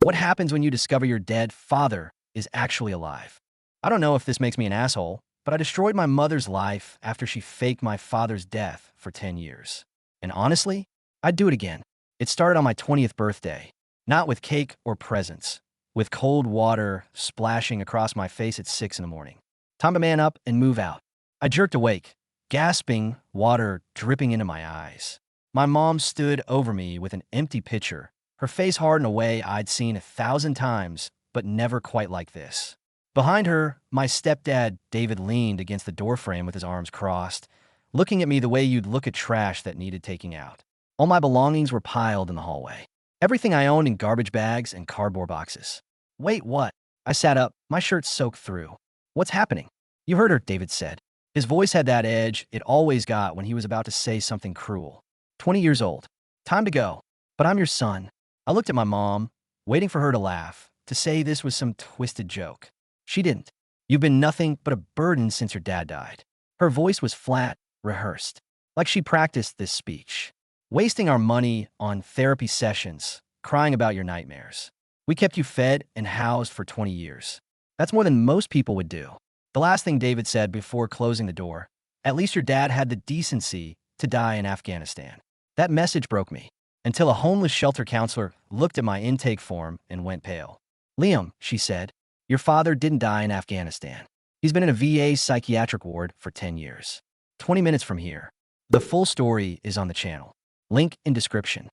What happens when you discover your dead father is actually alive? I don't know if this makes me an asshole, but I destroyed my mother's life after she faked my father's death for 10 years. And honestly, I'd do it again. It started on my 20th birthday, not with cake or presents, with cold water splashing across my face at 6 in the morning. Time to man up and move out. I jerked awake, gasping, water dripping into my eyes. My mom stood over me with an empty pitcher, her face hard in a way I'd seen 1,000 times, but never quite like this. Behind her, my stepdad, David, leaned against the doorframe with his arms crossed, looking at me the way you'd look at trash that needed taking out. All my belongings were piled in the hallway. Everything I owned in garbage bags and cardboard boxes. Wait, what? I sat up, my shirt soaked through. What's happening? You heard her, David said. His voice had that edge it always got when he was about to say something cruel. 20 years old. Time to go. But I'm your son. I looked at my mom, waiting for her to laugh, to say this was some twisted joke. She didn't. You've been nothing but a burden since your dad died. Her voice was flat, rehearsed, like she practiced this speech. Wasting our money on therapy sessions, crying about your nightmares. We kept you fed and housed for 20 years. That's more than most people would do. The last thing David said before closing the door, at least your dad had the decency to die in Afghanistan. That message broke me, until a homeless shelter counselor looked at my intake form and went pale. Liam, she said, your father didn't die in Afghanistan. He's been in a VA psychiatric ward for 10 years. 20 minutes from here. The full story is on the channel. Link in description.